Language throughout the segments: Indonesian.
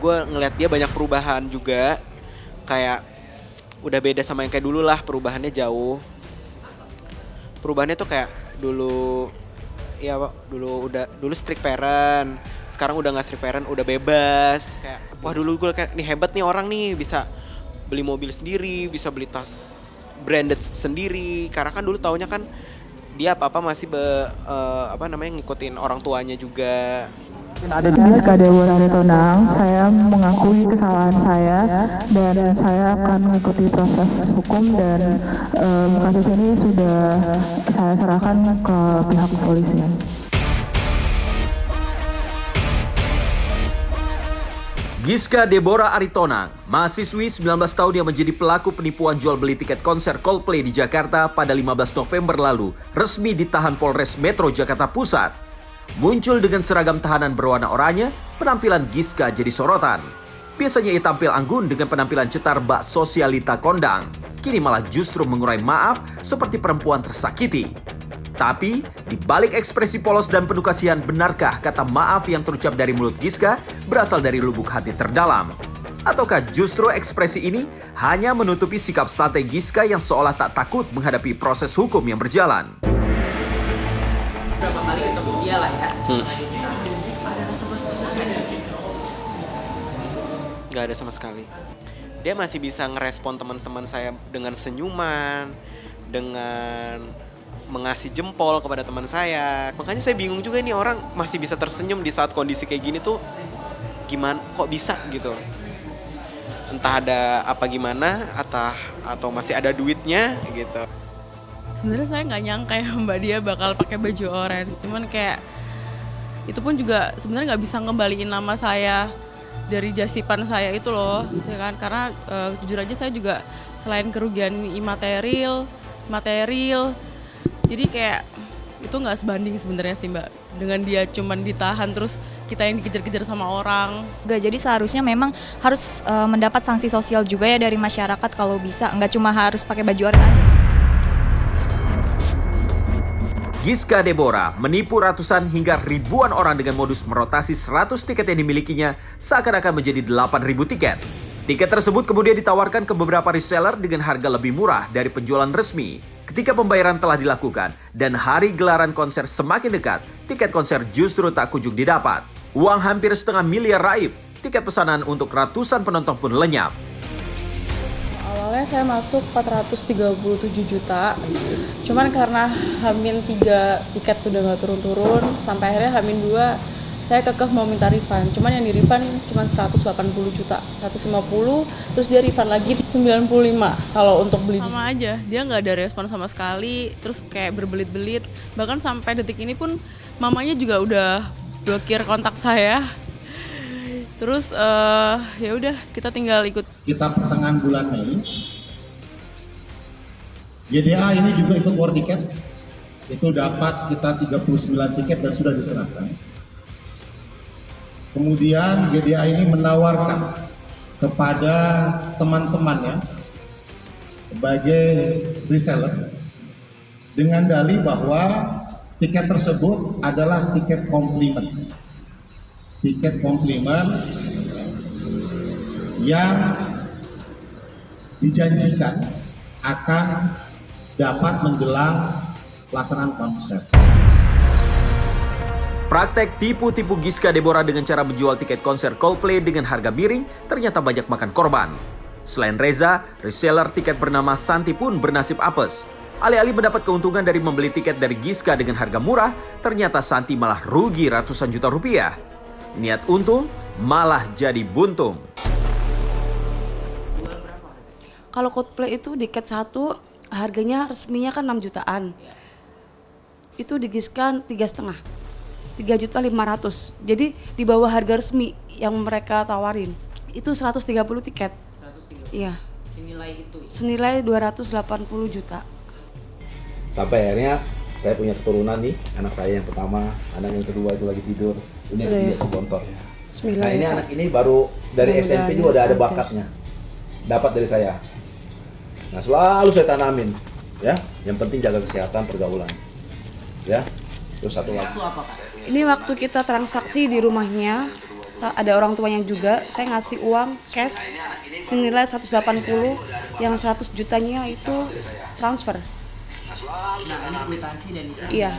gue ngeliat dia banyak perubahan juga. Kayak udah beda sama yang kayak dulu lah, perubahannya jauh. Perubahannya tuh kayak dulu strict parent, sekarang udah nggak strict parent, udah bebas. Kayak, wah dulu gue kayak nih hebat nih orang nih, bisa beli mobil sendiri, bisa beli tas branded sendiri. Karena kan dulu taunya kan dia apa masih ngikutin orang tuanya juga. Giska Deborah Aritonang, saya mengakui kesalahan saya dan saya akan mengikuti proses hukum dan kasus ini sudah saya serahkan ke pihak kepolisian. Giska Deborah Aritonang, mahasiswi 19 tahun yang menjadi pelaku penipuan jual beli tiket konser Coldplay di Jakarta pada 15 November lalu, resmi ditahan Polres Metro Jakarta Pusat. Muncul dengan seragam tahanan berwarna oranye, penampilan Giska jadi sorotan. Biasanya ia tampil anggun dengan penampilan cetar bak sosialita kondang. Kini malah justru mengurai maaf seperti perempuan tersakiti. Tapi, di balik ekspresi polos dan penuh kasihan, benarkah kata maaf yang terucap dari mulut Giska berasal dari lubuk hati terdalam? Ataukah justru ekspresi ini hanya menutupi sikap santai Giska yang seolah tak takut menghadapi proses hukum yang berjalan? Berapa kali ketemu dia lah ya. Gak ada sama sekali. Dia masih bisa ngerespon teman-teman saya dengan senyuman, dengan mengasih jempol kepada teman saya. Makanya saya bingung juga nih, orang masih bisa tersenyum di saat kondisi kayak gini tuh gimana, kok bisa gitu. Entah ada apa gimana, atau masih ada duitnya gitu. Sebenarnya saya nggak nyangka ya Mbak dia bakal pakai baju orange, cuman kayak itu pun juga sebenarnya nggak bisa ngembaliin nama saya dari jasipan saya itu loh, ya kan? Karena jujur aja saya juga selain kerugian material, jadi kayak itu nggak sebanding sebenarnya sih Mbak, dengan dia cuman ditahan terus kita yang dikejar-kejar sama orang. Nggak, jadi seharusnya memang harus mendapat sanksi sosial juga ya dari masyarakat kalau bisa, nggak cuma harus pakai baju orange aja. Giska Deborah menipu ratusan hingga ribuan orang dengan modus merotasi 100 tiket yang dimilikinya seakan-akan menjadi 8.000 tiket. Tiket tersebut kemudian ditawarkan ke beberapa reseller dengan harga lebih murah dari penjualan resmi. Ketika pembayaran telah dilakukan dan hari gelaran konser semakin dekat, tiket konser justru tak kunjung didapat. Uang hampir 500 miliar raib, tiket pesanan untuk ratusan penonton pun lenyap. Awalnya saya masuk 437 juta, cuman karena H-3 tiket udah nggak turun-turun, sampai akhirnya H-2 saya kekeh mau minta refund, cuman yang di-refund cuma 180 juta, 150, terus dia refund lagi 95 kalau untuk beli. Sama aja, dia nggak ada respon sama sekali, terus kayak berbelit-belit, bahkan sampai detik ini pun mamanya juga udah blokir kontak saya. Terus ya udah kita tinggal ikut. Sekitar pertengahan bulan Mei, GDA ini juga ikut war tiket, itu dapat sekitar 39 tiket dan sudah diserahkan. Kemudian GDA ini menawarkan kepada teman-temannya sebagai reseller dengan dalih bahwa tiket tersebut adalah tiket komplimen. Tiket komplimen yang dijanjikan akan dapat menjelang pelaksanaan konser. Praktek tipu-tipu Giska Deborah dengan cara menjual tiket konser Coldplay dengan harga miring ternyata banyak makan korban. Selain Reza, reseller tiket bernama Santi pun bernasib apes. Alih-alih mendapat keuntungan dari membeli tiket dari Giska dengan harga murah, ternyata Santi malah rugi ratusan juta rupiah. Niat untung malah jadi buntung. Kalau Coldplay itu tiket satu harganya resminya kan 6 jutaan. Itu di Giska 3,5. 3.500.000. Jadi di bawah harga resmi yang mereka tawarin. Itu 130 tiket. 130. Iya. Senilai itu. Ya? Senilai 280 juta. Sampai akhirnya saya punya keturunan nih, anak saya yang pertama, anak yang kedua itu lagi tidur. Ini yang ketiga sepontor. Nah ini anak ini baru dari SMP juga udah ada bakatnya, dapat dari saya. Nah selalu saya tanamin, ya. Yang penting jaga kesehatan pergaulan, ya. Terus satu lagi. Ini waktu kita transaksi di rumahnya, ada orang tuanya juga, saya ngasih uang cash senilai 180, yang 100 jutanya itu transfer. Nah, ini kwitansi dan itu. Iya,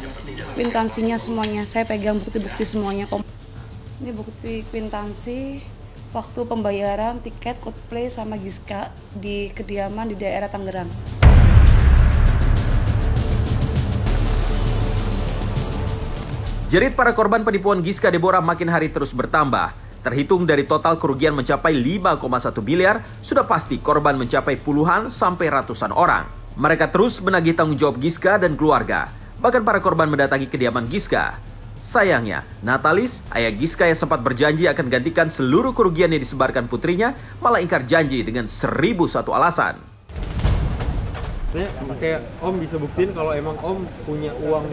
kwitansinya semuanya, saya pegang bukti-bukti semuanya. Ini bukti kwitansi waktu pembayaran tiket Coldplay sama Giska di kediaman di daerah Tangerang. Jerit para korban penipuan Giska Deborah makin hari terus bertambah. Terhitung dari total kerugian mencapai 5,1 miliar, sudah pasti korban mencapai puluhan sampai ratusan orang. Mereka terus menagih tanggung jawab Giska dan keluarga. Bahkan para korban mendatangi kediaman Giska. Sayangnya, Natalis, ayah Giska yang sempat berjanji akan gantikan seluruh kerugian yang disebarkan putrinya, malah ingkar janji dengan 1001 alasan. Kayak Om bisa buktiin kalau emang Om punya uang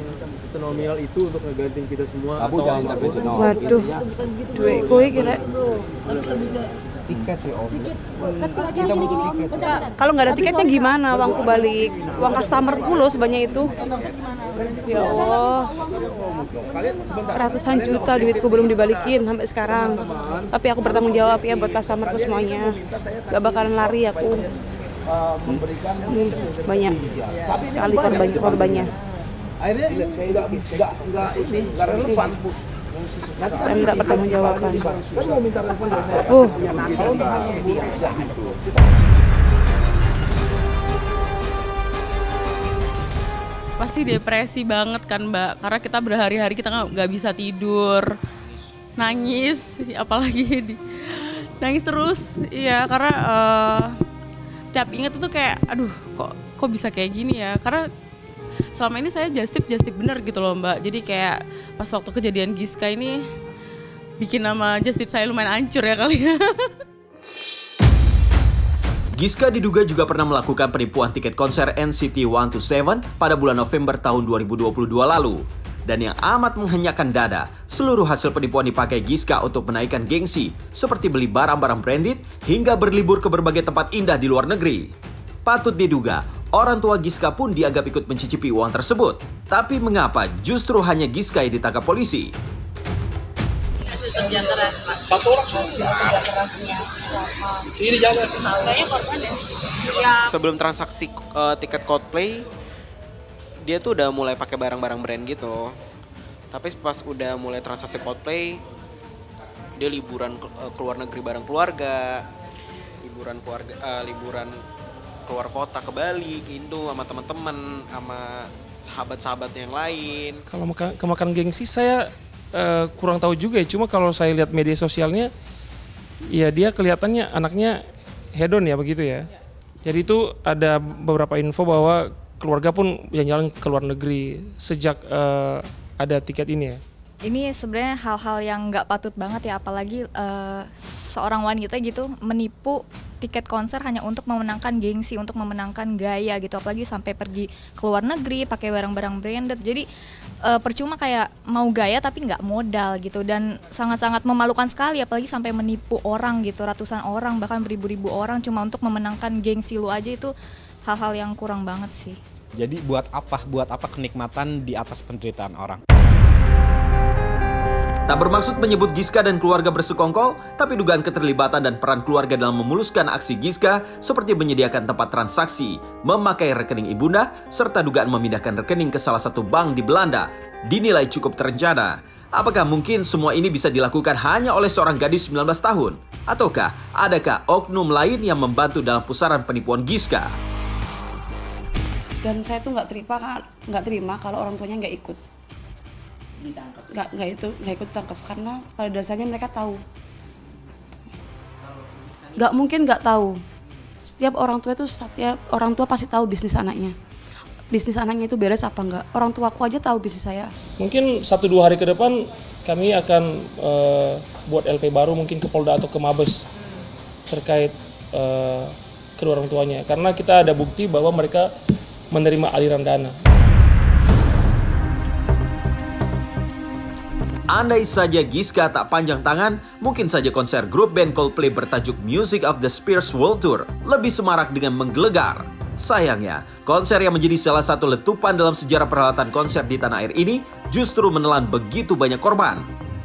senominal itu untuk ngegantiin kita semua. Abu jangan sampai senol. Waduh, duit gue kira. Tiket sih Om. Kita butuh tiket. Kalau nggak ada tiketnya gimana uangku balik? Uang customer loh sebanyak itu. Ya Allah, ratusan juta duitku belum dibalikin sampai sekarang. Tapi aku bertanggung jawab ya buat customerku semuanya. Gak bakalan lari aku. Banyak sekali korbannya. Akhirnya saya nggak relevan. Saya minta pertanggungjawaban. Kan mau minta telepon dari saya. Pasti depresi banget kan Mbak, karena kita berhari-hari kita nggak bisa tidur, nangis, apalagi nangis terus, iya karena tiap inget itu kayak, aduh kok bisa kayak gini ya, karena selama ini saya just tip bener gitu loh Mbak, jadi kayak pas waktu kejadian Giska ini bikin nama just tip saya lumayan hancur ya kali ya. Giska diduga juga pernah melakukan penipuan tiket konser NCT 127 pada bulan November tahun 2022 lalu. Dan yang amat menghenyakan dada, seluruh hasil penipuan dipakai Giska untuk menaikkan gengsi, seperti beli barang-barang branded hingga berlibur ke berbagai tempat indah di luar negeri. Patut diduga, orang tua Giska pun dianggap ikut mencicipi uang tersebut. Tapi mengapa justru hanya Giska yang ditangkap polisi? Kerja keras Pak. Satu orang Hasil kerja kerasnya selama ini jaga kayaknya korban ya. Sebelum transaksi tiket Coldplay, dia tuh udah mulai pakai barang-barang brand gitu. Tapi pas udah mulai transaksi Coldplay, dia liburan ke luar negeri bareng keluarga, liburan keluar kota ke Bali, ke Indo sama teman-teman, sama sahabat-sahabat yang lain. Kalau kemakan gengsi saya kurang tahu juga ya, cuma kalau saya lihat media sosialnya ya dia kelihatannya anaknya hedon ya begitu ya. Jadi itu ada beberapa info bahwa keluarga pun jalan-jalan ke luar negeri sejak ada tiket ini ya. Ini sebenarnya hal-hal yang nggak patut banget ya, apalagi seorang wanita gitu menipu tiket konser hanya untuk memenangkan gengsi, untuk memenangkan gaya gitu, apalagi sampai pergi ke luar negeri pakai barang-barang branded. Jadi percuma kayak mau gaya tapi nggak modal gitu, dan sangat-sangat memalukan sekali apalagi sampai menipu orang gitu, ratusan orang bahkan beribu-ribu orang cuma untuk memenangkan gengsi lu aja, itu hal-hal yang kurang banget sih. Jadi buat apa kenikmatan di atas penderitaan orang? Tak bermaksud menyebut Giska dan keluarga bersekongkol, tapi dugaan keterlibatan dan peran keluarga dalam memuluskan aksi Giska seperti menyediakan tempat transaksi, memakai rekening ibunda, serta dugaan memindahkan rekening ke salah satu bank di Belanda dinilai cukup terencana. Apakah mungkin semua ini bisa dilakukan hanya oleh seorang gadis 19 tahun? Ataukah adakah oknum lain yang membantu dalam pusaran penipuan Giska? Dan saya tuh nggak terima kalau orang tuanya nggak ikut. Nggak ikut tangkap, karena pada dasarnya mereka tahu. Nggak mungkin nggak tahu. Setiap orang tua pasti tahu bisnis anaknya. Bisnis anaknya itu beres apa enggak. Orang tuaku aja tahu bisnis saya. Mungkin 1-2 hari ke depan kami akan buat LP baru mungkin ke Polda atau ke Mabes terkait kedua orang tuanya. Karena kita ada bukti bahwa mereka menerima aliran dana. Andai saja Giska tak panjang tangan, mungkin saja konser grup band Coldplay bertajuk Music of the Spheres World Tour lebih semarak dengan menggelegar. Sayangnya, konser yang menjadi salah satu letupan dalam sejarah perhelatan konser di tanah air ini justru menelan begitu banyak korban.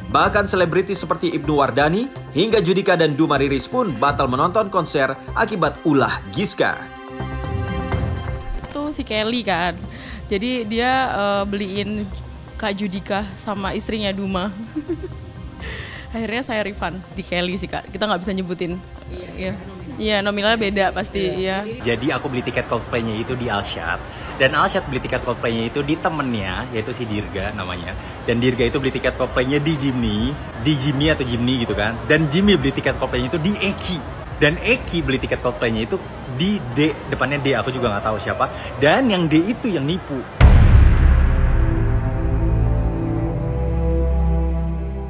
Bahkan selebriti seperti Ibnu Wardani hingga Judika dan Duma Riris pun batal menonton konser akibat ulah Giska. Itu si Kelly kan, jadi dia beliin Kak Judika sama istrinya Duma. Akhirnya saya refund di Kelly sih Kak, kita nggak bisa nyebutin. Iya, nominalnya beda pasti. Iya. Jadi aku beli tiket Coldplay-nya itu di Alshad, dan Alshad beli tiket Coldplay-nya itu di temennya, yaitu si Dirga namanya. Dan Dirga itu beli tiket Coldplay-nya di Jimmy atau Jimny gitu kan. Dan Jimmy beli tiket Coldplay-nya itu di Eki. Dan Eki beli tiket Coldplay-nya itu di D, depannya D, aku juga nggak tahu siapa. Dan yang D itu yang nipu.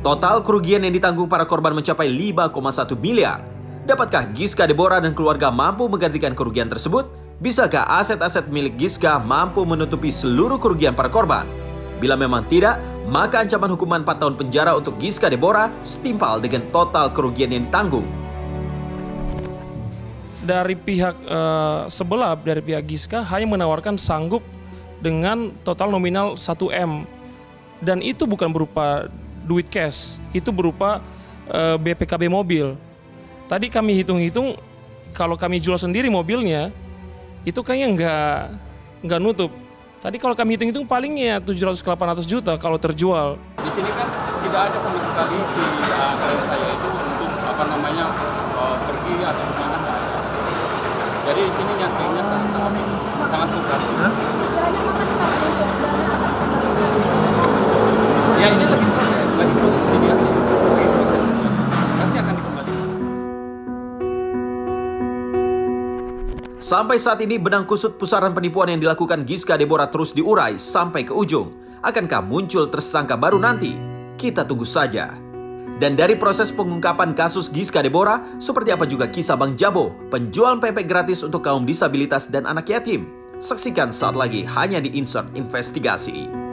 Total kerugian yang ditanggung para korban mencapai 5,1 miliar. Dapatkah Giska Deborah dan keluarga mampu menggantikan kerugian tersebut? Bisakah aset-aset milik Giska mampu menutupi seluruh kerugian para korban? Bila memang tidak, maka ancaman hukuman 4 tahun penjara untuk Giska Deborah setimpal dengan total kerugian yang ditanggung. Dari pihak sebelah, dari pihak Giska hanya menawarkan sanggup dengan total nominal 1M. Dan itu bukan berupa duit cash, itu berupa BPKB mobil. Tadi kami hitung-hitung, kalau kami jual sendiri mobilnya, itu kayaknya nggak nutup. Tadi kalau kami hitung-hitung palingnya 700-800 juta kalau terjual. Di sini kan tidak ada sama sekali si klien saya itu untuk pergi atau kemana. Jadi di sini nyatanya sangat berat. Ya ini lagi proses mediasi, pasti akan dikembalikan. Sampai saat ini benang kusut pusaran penipuan yang dilakukan Giska Deborah terus diurai sampai ke ujung. Akankah muncul tersangka baru nanti? Kita tunggu saja. Dan dari proses pengungkapan kasus Giska Deborah, seperti apa juga kisah Bang Jabo, penjual pempek gratis untuk kaum disabilitas dan anak yatim? Saksikan saat lagi hanya di Insert Investigasi.